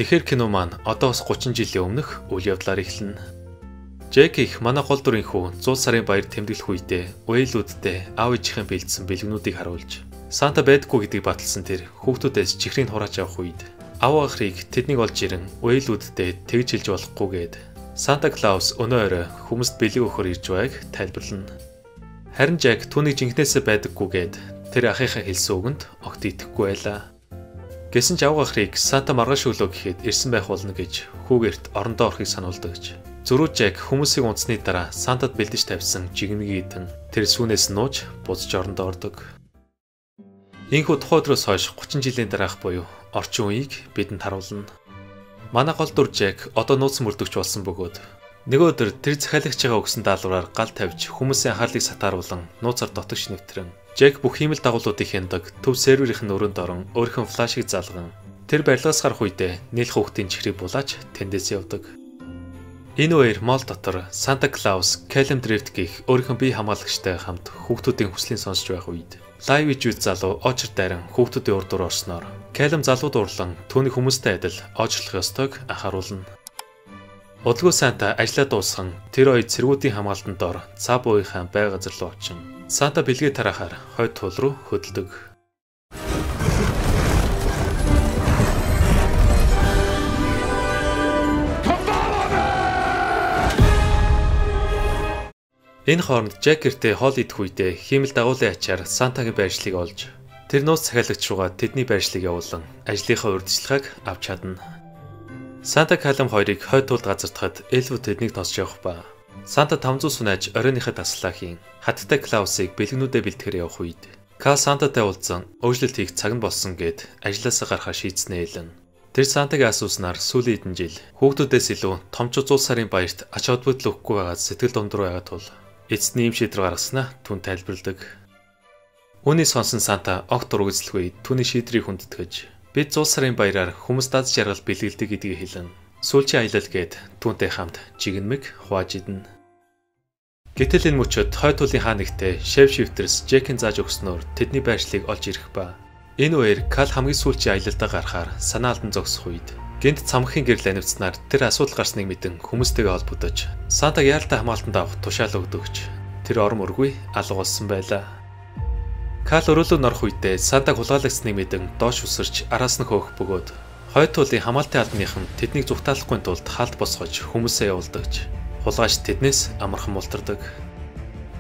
Тэгэхээр кино маань одоо бас 30 жилийн өмнөх үйл явдлаар эхэлнэ. Жек их манай гол дүрийн хүү 100 сарын баяр тэмдэглэх үедээ Уэйлүүддээ аав ээжийнхэн бэлдсэн бэлгэнүүдийг харуулж Санта байдаггүй гэдгийг баталсан тэр хүүхдүүдээс чихрийг хурааж авах үед аав ахрыг тэднийг олж ирэн Уэйлүүддээ тэгж хэлж болохгүйгээд Санта Клаус өнөө орой хүмүүст бэлэг өгөхөр ирж байгааг тайлбарлана. Харин Жек түүнийг жинхнээсээ байдаггүйгээд тэр ахыхаа хэлсэн үгэнд огт итгэхгүй байлаа. Гэсэн ч аав ахрыг Санта маргааш өглөө гэхэд ирсэн байх болно гэж хүүгээрт орондоо орохыг сануулдагч. Зөрүү Жек хүмүүсийг унтсны дараа Сантад бэлдэж тавьсан жигнэгийг идэн тэр сүүнээс нууж буцаж орондоо ордог. Ийхүү тухай өдрөөс хойш 30 жилийн дараах буюу орчин үеийг бидэнд харуулна. Манай гол дүр Жек одоо нууц мөрдөгч болсон бөгөөд нэг өдөр тэр захиалагчаа өгсөн даалгавраар гал тавьж хүмүүсийн анхаарлыг сатааруулан нууцаар дотогш нэвтрэн Жек бүх хиймэл дагуулуудыг хяндаг төв серверийн өрөөнд орон өөрийнхөө флашыг залган тэр барилгаас гарах үедээ нийлх хүүхдийн чихрийг булааж тэндээс явдаг. Энэ үеэр мол дотор Санта Клаус Кэлэм Дрифт гэх өөрийнхөө бие хамгаалагчтай хамт хүүхдүүдийн хүслийг сонсч байх үед лайв ижүүд залуу очер дайран хүүхдүүдийн урд дуур орсноор Кэлэм залууд урлан түүний хүмүүстэй адил очрлох ёстойг анхааруулна. Удалгүй Санта ажлаа дуусган тэр хоёр цэргүүдийн хамгаалтанд ор цаа буухын бай газар руу очин Санта бэлгээ тараахаар хойд туул руу хөдөлдөг. Энэ хооронд Жек гэртээ хоол идэх үедээ хиймэл дагуулын ачаар Сантагийн байршлыг олж тэр нууц захиалагч руугаа тэдний байршлыг явуулан ажлынхаа урьдчилгааг авч чадна. Санта Калам хоёрыг хойд туулд газардахад Эльвүүд тэднийг тосч явах ба Санта 500 сунааж оройныхаа таслаа хийн хаттай Клаусыг бэлгэнүүдээ бэлтгэхээр явах үед Кал Сантатай уулзсан өөрчлөлт хийх цаг нь болсон гэд ажлаасаа гарахаа шийдснээ хэлэн. Тэр Сантагийн асууснаар сүүлийн хэдэн жил хүүхдүүдээс илүү томчууд 100 сарын баярт ач холбогдол өгөхгүй байгаад сэтгэл дундуур байгаа тул эцэст ийм шийдвэр гаргаснаа түн тайлбарладаг. Үүнийг сонсон Санта огт ургацлгүй түүний шийдрийг хүндэтгэж бид 100 сарын баяраар хүмүүс даз жаргал бэлгэлдэг гэдгийг хэлэн сүүлчийн аялал гээд түүнтэй хамт жигнэмэг хувааж идэнэ. Гэтэл энэ мөчөд хойд туулын хаа нэгтээ шеф шифтерс Жекийн зааж өгснөөр тэдний байршлыг олж ирэх ба энэ үеэр Кал хамгийн сүүлчийн аялалдаа гарахаар санаа алдан зогсох үед гэнт цамхгийн гэрэл анивцнаар тэр асуудал гарсныг мэдэн хүмүүстэйгээ холбогдож Сантаг яалтай хамгаалтанд авах тушаал өгдөгч тэр ором өргүй алга болсон байлаа. Кал өрөөлөд норох үедээ Сантаг хулгайлагдсныг мэдэн доош үсэрч араас нь хөөх бөгөөд хойд туулын хамгаалтын албаныхан тэднийг зүгтаалахгүй тулд хаалт босгож хүмүүсээ явуулдагч хулгайч тэднээс амархан мултардаг.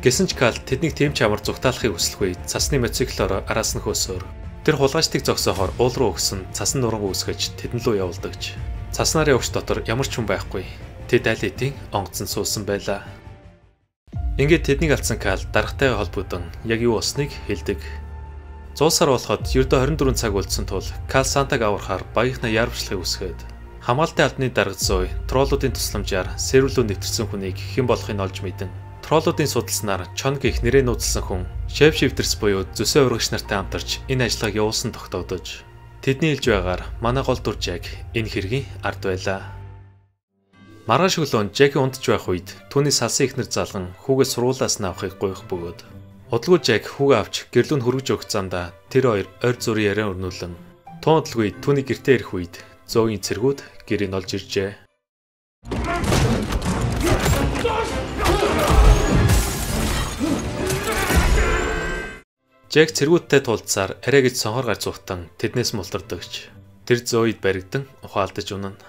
Гэсэн ч Кал тэднийг тийм ч амар зүгтаалахыг хүсэлгүй цасны мотоциклоор араас нь хөөсөөр тэр хулгайчдыг зогсоохоор уул руу өгсөн цасан нуран үүсгэж тэдэн лөө явуулдагч. Цаснаар явагч дотор ямар ч хүн байхгүй. Тэд аль хэдийн онгоцон суусан байлаа. Ингээд тэднийг алдсан Кал даргатайгаа холбогдсон яг юу болсныг хэлдэг. 100 сар болоход ердөө 24 цаг үлдсэн тул Кал Сантаг аврахаар багийнхнаа яарвчлахыг үсгээд хамгаалтын албаны даргад зүй троллуудын тусламжаар серверлөө нэвтэрсэн хүнийг хэн болохыг олж мэдэн троллуудын судалснаар Чон гэх нэрээ нууцлсан хүн шеф шифтерс буюу зөсөө урагш нартай хамтарч энэ ажлыг явуулсан тогтоодож тэдний хэлж байгаагаар манай гол дүр Жек энэ хэргийн ард байлаа. Маргааш өглөө Жекийн унтж байх үед түүний салсан ихнэр залган хүүгээ сургуулиас нь авахыг гуйх бөгөөд удалгүй Жек хүүгээ авч гэрлүүнд хүргэж өгөх замдаа тэр хоёр ойр зүрийн яриа өрнүүлэн туудлгүй түүний гэртээ ирэх үед зөөгийн цэргүүд гэрийг олж иржээ. Жек цэргүүдтэй тулдсаар арай гэж сонхоор гарч зугтан тэднээс мултардагч. Тэр зөөид баригдан ухаалдаж унана.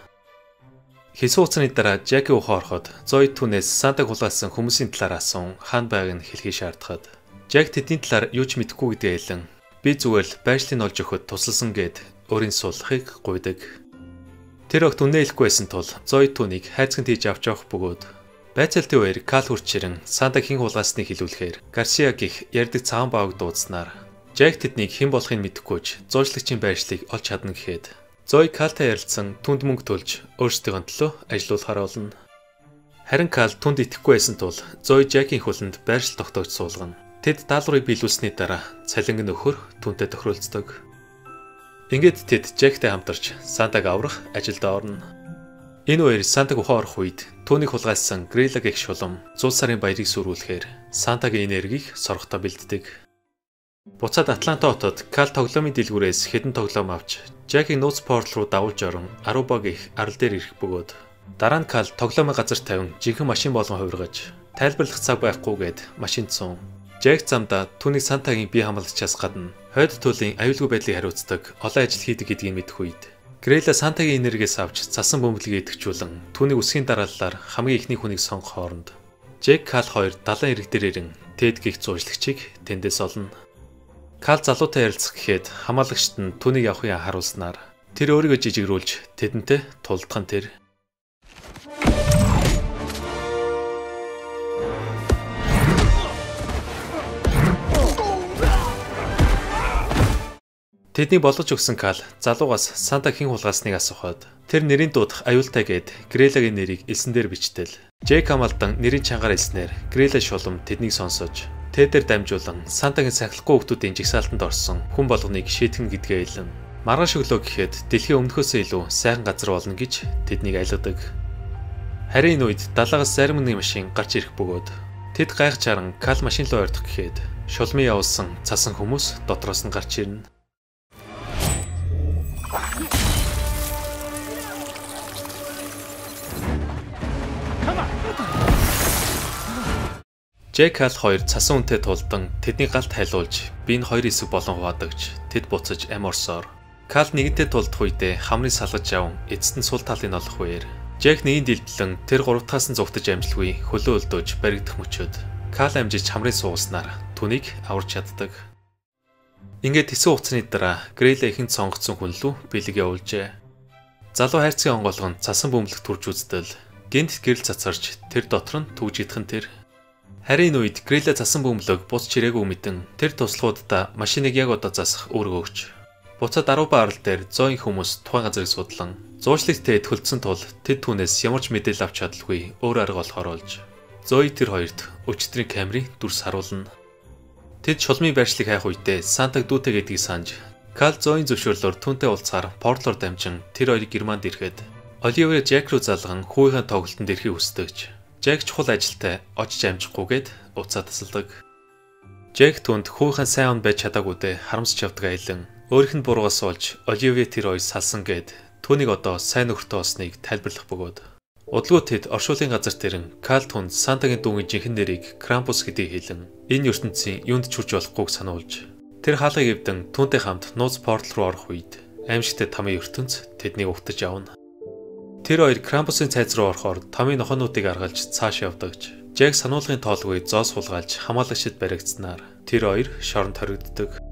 Хэсэг хугацааны дараа Жекийн ухаан ороход зөөид түүнээс Сантаг хулгайлсан хүмүүсийн талаар асуун хаана байгааг нь хэлхийг шаардахад Жек тэдний талаар юу ч мэдэхгүй гэдгээ хэлэн би зүгээр л байршлыг олж өгөхөд тусалсан гэд өөрийн суулгахыг гуйдаг. Тэр огт үнэ хэлэхгүй байсан тул зөөид түүнийг хайцганд хийж авч явах бөгөөд байцаалтын үеэр Кал хурчирэн Сантаг хэн хулгайсныг хэлүүлэхээр Гарсиа гих ярддаг цагаан бааг дуудснаар Жек тэднийг хэн болохыг мэдэхгүйч зуучлагчийн байршлыг олж чадна гэхэд Зой Калтай ярилцсан түнд мөнгө төлж өөрсдийн төлөө ажилуулахаар болно. Харин Кал түнд итгэхгүй байсан тул Зой Жекийн хөлөнд байршил тогтоож суулгана. Тэд даалгаврыг биелүүлсний дараа цалинг нөхөр түнтэй тохиролцдог. Ингээд тэд Жектэй хамтарч Сантаг аврах ажилд орно. Энэ үеэр Сантаг ухаан орох үед түүнийг хулгайлсан Грила гэх шулам 100 сарын баярыг сүрүүлэхээр Сантагийн энергийг соргохтой бэлддэг. Буцаад Атланта хотод Кал тоглоомын дэлгүүрээс хэдэн тоглоом авч Жакийг нууц портал руу дагуулж орон Аруба гих арал дээр ирэх бөгөөд дараа нь Кал тоглоомын газар тавин жинхэнэ машин болгон хувиргаж тайлбарлах цаг байхгүйгээд машинд суув. Жак замдаа түүнийг Сантагийн бие хамгаалчаас гадна хойд туйлын аюулгүй байдлыг хариуцдаг олон ажил хийдэг гэдгийг мэдэх үед Грейла Сантагийн энергиээс авч цасан бөмбөлгийг идэвхжүүлэн түүний үсгийн дарааллаар хамгийн ихний хүнийг сонгох хооронд Жак Кал хоёр далайн ирэг дээр ирэн Тед гих зуужлагчийг тэндээс олно. Кал залуутай ярилцах гэхэд хамаалагчт нь түүнийг явахыг харуулснаар тэр өөрийгөө жижигрүүлж тэдэнтэй тулдхан тэр. Тэдний болгож өгсөн Кал залуугаас Санта хэн хулгаасныг асуухад тэр нэрийн дуудах аюултай гээд Грелагийн нэрийг элсэн дээр бичтэл. Жак хамаалдан нэрийн чангаар элснээр Грела шулам тэднийг сонсож Тэдээр дамжуулан Сантагийн сахилахгүй хүмүүсийн жигсаалтанд орсон хүн болгоныг шийтгэн гэдгээ илэн. Маргааш өглөө гэхэд дэлхийн өмнөхөөсөө илүү сайхан газар болно гэж тэднийг айлгадаг. Харин энэ үед далаагаас зарим нэг машин гарч ирэх бөгөөд тэд гайхаж харан Кал машин руу ойртох гэхэд шулмын явуулсан цасан хүмүүс дотроос нь гарч ирнэ. Жак Кал хоёр цасан үнтэй тулдан тэдний галт хайлуулж би энэ хоёр хэсэг болон хуваадагч тэд буцаж ам орсоор Кал нэгэнтээ тулдах үедээ хамрыг салгаж аван эцэст нь сул талын олох үеэр Жак нэгэн дэлбэлэн тэр гуравтаас нь зугтаж амжилгүй хөлөө өлдөөж баригдах мөчөд Кал амжиж хамрыг суугаснаар түүнийг аварч чаддаг. Ингээд хэсэг хугацааны дараа Грейла ихэнд сонгогдсон хүн лүү бэлэг явуулжээ. Залуу хайрцгийн онгоолгон цасан бөмбөлөг турж үздэл гинт гэрэл цацарч тэр дотор нь түгж идхэн тэр. Харин үед Грейла цасан бөмбөлөг буц чирээгүй мэдэн тэр туслахуудаа машиныг яг одоо засах үүрэг өгч. Буцаад Аруба арал дээр зооин хүмүүс тухайн газрыг судлан зуучлагтай төлцсөн тул тэд түүнээс ямар ч мэдээлэл авч чадалгүй өөр арга олохоор олж Зои тэр хоёрт өчтөрийн камерын дүрс харуулна. Тэд шулмын байршлыг хайх үедээ Сантаг дүүтэй гэдгийг санаж Кал Зоин зөвшөөрлөөр түүнтэй уулзахаар портлоор дамжин тэр хоёрыг Германд ирэхэд Оливер Жак руу залган хүүгийн тоглолтод ирэхийг хүсдэгч. Жак чухал ажилтай очиж амжихгүйгээд уцаа тасалдаг. Жак түнд хүүхэн сайн он байж чадаагүйдээ харамсч явдаг айлан өөрийнх нь буруугаас олж Оливер тэр хоёр салсан гэд түүнийг одоо сайн нөхөртэй болсныг тайлбарлах бөгөөд удалгүй тэд оршуулгын газар тэрэн Кал түнд Сантагийн дүүгийн жинхэнэ нэрийг Крампус гэдгийг хэлэн энэ ертөнцийн юунд ч хүрч болохгүйг сануулж тэр хаалгыг эвдэн түүнтэй хамт нууц портал руу орох үед аимшигтай тамийн ертөнц тэднийг угтаж авна. Тэр хоёр Крампусын цайз руу орохоор тамийн нохонуудыг аргалж цааш явдагч. Жак сануулгын тоолгүй зоос хулгайлж хамаалагчид баригдсанаар тэр хоёр шоронд хоригддог.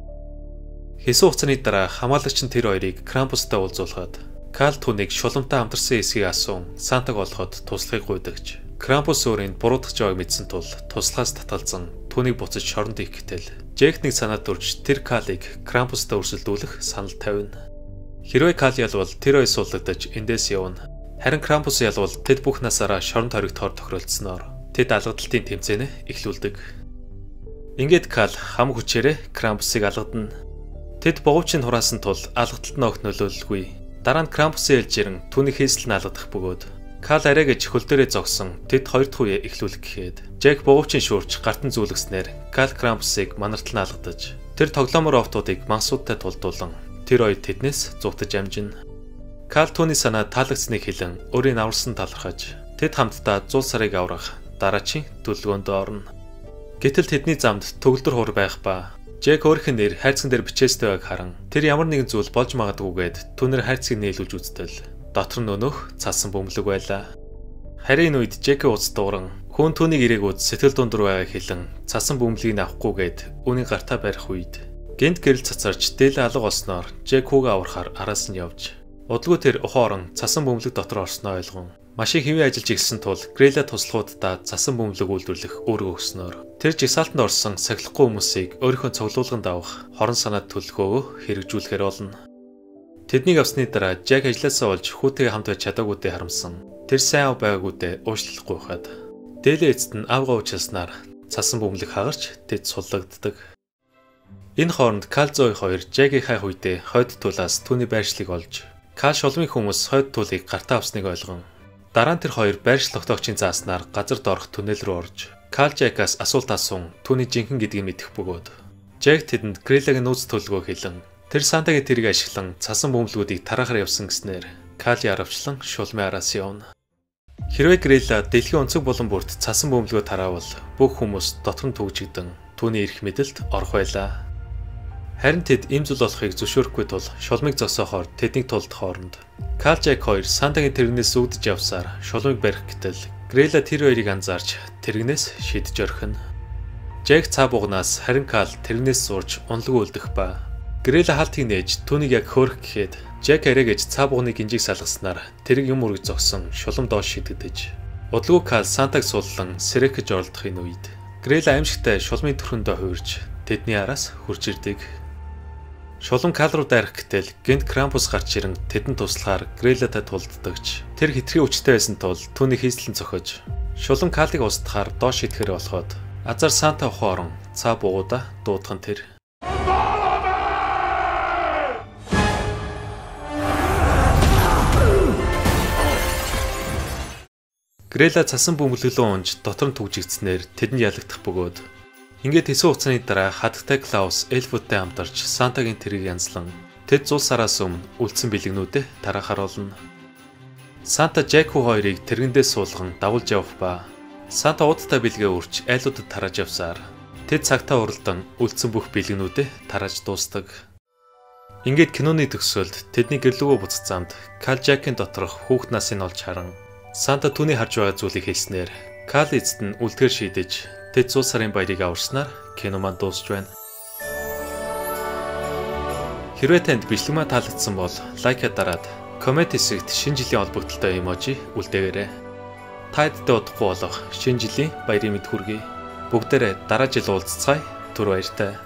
Хэсэг хугацааны дараа хамаалагч нь тэр хоёрыг Крампустай уулзуулахад Кал түүнийг шуламтай хамтарсан эсгийг асуун Сантаг олоход туслахыг гуйдагч. Крампус өөрийн буруудах жааг мэдсэн тул туслахаас татгалзан түүнийг буцаж шоронд ихэхтэл Жак нэг санаад дүрж тэр Калыг Крампустай өрсөлдүүлэх санал тавина. Хэрвээ Кал ялвал тэр хоёр суулгадаж эндээс явна. Харин Крампус ялвал тэд бүх насаараа шоронд хоригдохоор тохиролцсноор тэд алгадалтын тэмцээнэ эхлүүлдэг. Ингээд Кал хам хүчээрээ Крампусыг алгадна. Тэд боговчийн хураасан тул алгадалт нь огт нөлөөлөлгүй. Дараа нь Крампусын ээлжирэн түүний хийсэл нь алгадах бөгөөд Кал арай гэж хөл дээрээ зогсон тэд хоёр дахь үе эхлүүлэх гэхэд Жак боговчийн шуурч гартан зүүлгэснээр Кал Крампусыг манартал нь алгадаж тэр тоглоомор овтуудыг мансуудтай тулдуулан тэр хоёр тэднээс зугтаж амжина. Кал түүний санаа таалагдсныг хэлэн өөрийн аварсан талархаж тэд хамтдаа 100 сарыг аврах дараачийн төлөвлөгөөнд орно. Гэтэл тэдний замд төгөлдөр хур байх ба Жак өөрийнх нь нэр хайрцаг дээр бичээстэй байг харан тэр ямар нэгэн зүйл болж магадгүйгээд түүнэр хайрцгийг нээлүүлж үзтэл дотор нь өнөөх цасан бөмбөлөг байлаа. Харин үед Жакийн уц дууран хүн түүнийг ирээгүүд сэтгэл дундуур байгааг хэлэн цасан бөмбөлгийг авахгүйгээд үүний гартаа барих үед гэнт гэрэл цацарч дээлээ алга олсноор Жак хүүгээ аврахаар араас нь явж удалгүй тэр ухаан орон цасан бөмбөлөг дотор орсноо ойлгон машин хэвээ ажиллаж ирсэн тул Грейла туслахуудаа цасан бөмбөлөг үйлдвэрлэх өөрөг өгснөөр тэр жигсаалтанд орсон сахилахгүй хүмүүсийг өөрийнхөө цуглуулганд авах хорон санаад төлөвлөгөөгөө хэрэгжүүлэхээр болно. Тэднийг авсны дараа Жак ажилласаа олж хүүтэйгээ хамт байж чадаагүйдээ харамсан. Тэр сайн ав байгаагүйдээ уушлахгүй хаад дээлээ эцэд нь авгаа уучласнаар цасан бөмбөлөг хагарч тэд суллагддаг. Энэ хооронд Кал Зои хоёр Жакийг хайх үедээ хойд тулаас түүний байршлыг олж Кал шулмын хүмүүс хойд тулыг гартаа авсныг ойлгон дараа нь тэр хоёр байршил тогтоогчийн зааснаар газар доорх түнэл рүү орж Кал Жакаас асуулт асуун түүний жинхэнэ гэдгийг мэдэх бөгөөд Жак тэдэнд Грелагийн нууц төлөвөө хэлэн тэр Сантагийн тэрийг ашиглан цасан бөмбөлгүүдийг тараахаар явсан гэснээр Кали аравчлан шулмын араас явна. Хэрвээ Грела дэлхийн онцөг булан бүрт цасан бөмбөлгөө тараавал бүх хүмүүс дотор нь түгжигдэн түүний эрх мэдэлд орох байлаа. Харин тэд ийм зүйл болохыг зөвшөөрөхгүй тул шулмыг зогсоохоор тэдний тулд хооронд Кал Жак хоёр Сантагийн тэрэгнээс зүгдэж явсаар шулмыг барих гэтэл Грела тэр хоёрыг анзаарч тэрэгнээс шидэж орхино. Жак цаа бугнаас харин Кал тэрэгнээс сурж унлаг үлдэх ба Грела хаалтыг нээж түүнийг яг хөөрөх гэхэд Жак арайгаж цаа бугны гинжийг салгаснаар тэрэг юм үргэж зогсон шулам доош шидэгдэж удалгүй Кал Сантаг сууллан сэрэхэж оролдохын үед Грела аимшигтай шулмын төрхөндөө хуурж тэдний араас хурж ирдэг. Шулам Кал руу дайрах гэтэл гэнт Крампус гарч ирэн тэдэнд туслахаар Грелатай тулддагч тэр хитрхи өчтэй байсан тул түүний хийслэн цохиж шулам Калыг устгахаар доош идэхэр болоход азар Санта ухаан орон цаа бугуудаа дуудхан тэр Грела цасан бөмбөлгөлөө унж дотор нь түгжигдснээр тэдэнд ялагдах бөгөөд ингээд хэсэг хугацааны дараа хатагтай Клаус Эльфүүдтэй хамтарч Сантагийн тэргийг янзлан тэд зул сараас өмнө үлдсэн бэлгэнүүдэд тараахаар болно. Санта Жак хоёрыг тэргэндээс суулган давулж явах ба Санта удаатай бэлгээ өрч айлуудад тарааж явсаар тэд цагтаа уралдан үлдсэн бүх бэлгэнүүдэд тарааж дуустдаг. Ингээд киноны төгсгөлд тэдний гэрлүүгөө буцах замд Кал Жакийн доторх хүүхэд насыг олж харан Санта түүний харж байгаа зүйлийг хэлснээр Кал эцэд нь үлдэхэр шийдэж тэд 100 сарын баярыг аварснаар кино маань дуусч байна. Хэрвээ танд бичлэг маань таалагдсан бол лайкаа дараад коммент хэсэгт шинэ жилийн холбогдлолтой эможи үлдээгээрэй. Та хэдтэй удахгүй болох шинэ жилийн баярын мэд хүргэе. Бүгдээрээ дараа жил уулзцаая. Түр баяртай.